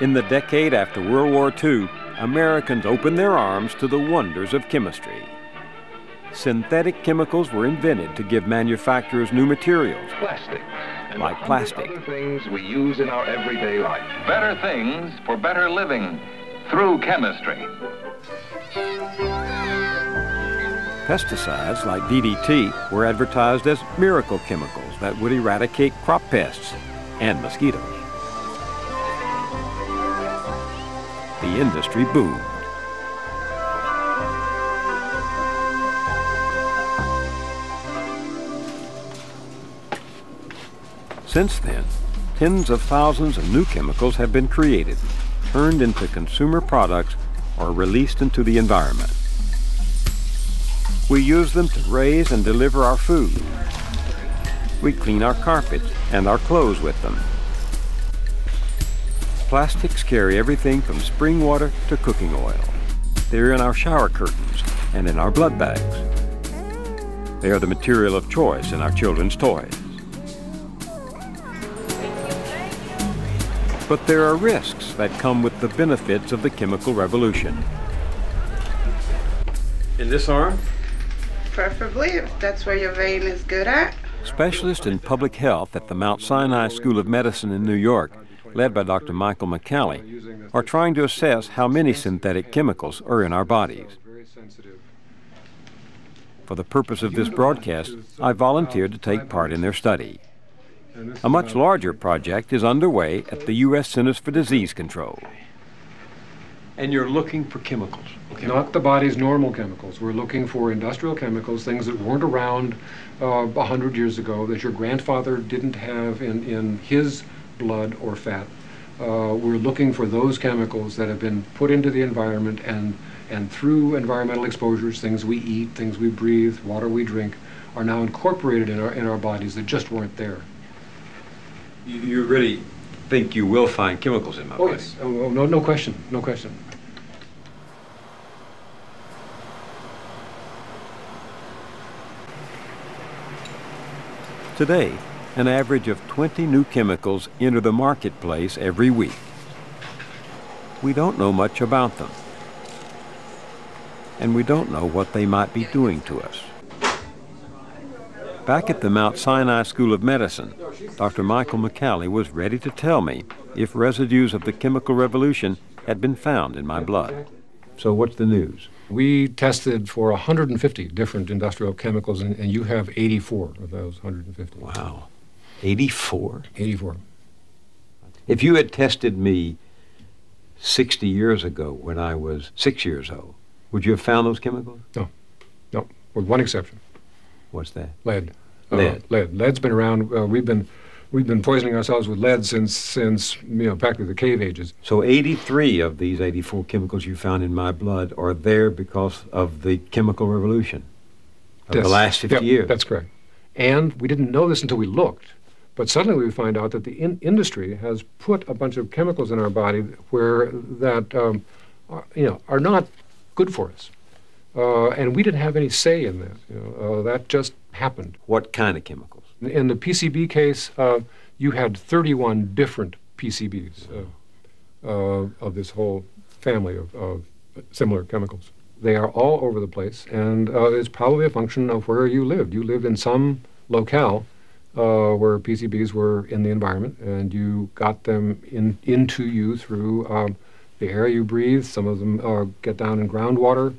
In the decade after World War II, Americans opened their arms to the wonders of chemistry. Synthetic chemicals were invented to give manufacturers new materials, Plastic. And like plastic. other things we use in our everyday life. Better things for better living through chemistry. Pesticides like DDT were advertised as miracle chemicals that would eradicate crop pests and mosquitoes. The industry boomed. Since then, tens of thousands of new chemicals have been created, turned into consumer products, or released into the environment. We use them to raise and deliver our food. We clean our carpets and our clothes with them. Plastics carry everything from spring water to cooking oil. They're in our shower curtains and in our blood bags. They are the material of choice in our children's toys. But there are risks that come with the benefits of the chemical revolution. In this arm? Preferably, if that's where your vein is good at. Specialists in public health at the Mount Sinai School of Medicine in New York, led by Dr. Michael McCallie, are trying to assess how many synthetic chemicals are in our bodies. For the purpose of this broadcast, I volunteered to take part in their study. A much larger project is underway at the U.S. Centers for Disease Control. And you're looking for chemicals? Not the body's normal chemicals. We're looking for industrial chemicals, things that weren't around 100 years ago, that your grandfather didn't have in his blood or fat. We're looking for those chemicals that have been put into the environment and through environmental exposures, things we eat, things we breathe, water we drink, are now incorporated in our bodies that just weren't there. You really think you will find chemicals in my body? Yes. Oh, no question, no question. Today, an average of 20 new chemicals enter the marketplace every week. We don't know much about them, and we don't know what they might be doing to us. Back at the Mount Sinai School of Medicine, Dr. Michael McCallie was ready to tell me if residues of the chemical revolution had been found in my blood. So what's the news? We tested for 150 different industrial chemicals, and you have 84 of those 150. Wow. 84? 84. If you had tested me 60 years ago when I was 6 years old, would you have found those chemicals? No, with one exception. What's that? Lead. Lead. Lead's been around. We've been poisoning ourselves with lead since practically the cave ages. So 83 of these 84 chemicals you found in my blood are there because of the chemical revolution of the last 50 years. That's correct. And we didn't know this until we looked. But suddenly we find out that the industry has put a bunch of chemicals in our body that are not good for us. And we didn't have any say in that. That just happened. What kind of chemicals? In the PCB case, you had 31 different PCBs of this whole family of similar chemicals. They are all over the place, and it's probably a function of where you lived. You lived in some locale where PCBs were in the environment, and you got them into you through the air you breathe. Some of them get down in groundwater.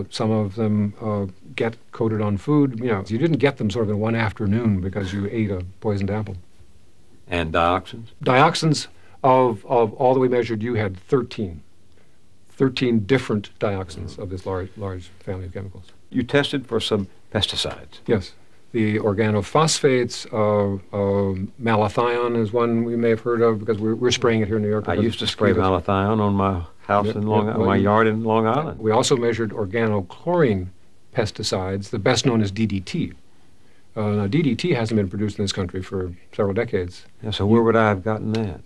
Some of them get coated on food. You didn't get them sort of in one afternoon because you ate a poisoned apple. And dioxins? Dioxins, of all that we measured, you had 13. 13 different dioxins of this large family of chemicals. You tested for some pesticides? Yes. The organophosphates, malathion is one we may have heard of because we're spraying it here in New York. I used to spray malathion on my house in my yard in Long Island. We also measured organochlorine pesticides. The best known is DDT. Now, DDT hasn't been produced in this country for several decades. Yeah, so where would I have gotten that?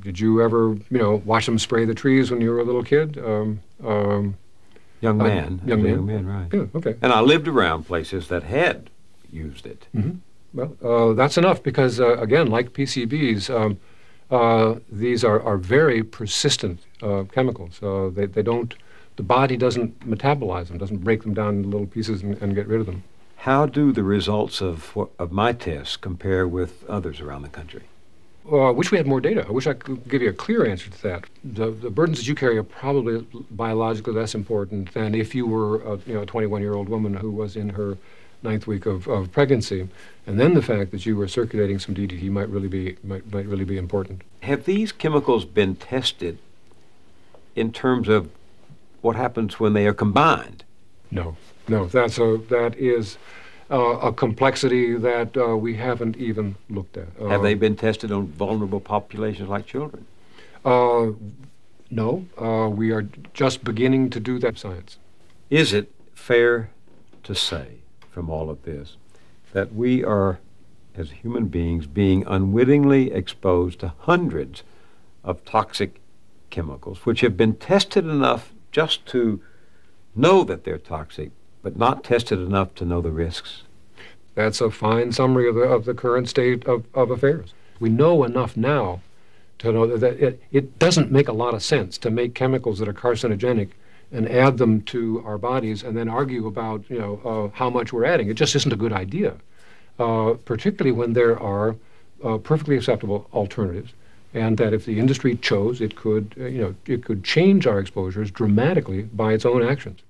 Did you ever, watch them spray the trees when you were a little kid? Young man. Young man, right. Yeah, okay. And I lived around places that had used it. Mm-hmm. Well, that's enough because, again, like PCBs, These are very persistent chemicals. The body doesn't metabolize them, doesn't break them down into little pieces and get rid of them. How do the results of my tests compare with others around the country? I wish we had more data. I wish I could give you a clear answer to that. The burdens that you carry are probably biologically less important than if you were a 21-year-old woman who was in her 9th week of pregnancy, and then the fact that you were circulating some DDT might really be important. Have these chemicals been tested in terms of what happens when they are combined? No. That is a complexity that we haven't even looked at. Have they been tested on vulnerable populations like children? No. We are just beginning to do that science. Is it fair to say from all of this that we are, as human beings, being unwittingly exposed to hundreds of toxic chemicals which have been tested enough just to know that they're toxic, but not tested enough to know the risks? That's a fine summary of the current state of affairs. We know enough now to know that it doesn't make a lot of sense to make chemicals that are carcinogenic and add them to our bodies and then argue about how much we're adding. It just isn't a good idea, particularly when there are perfectly acceptable alternatives, and that if the industry chose, it could change our exposures dramatically by its own actions.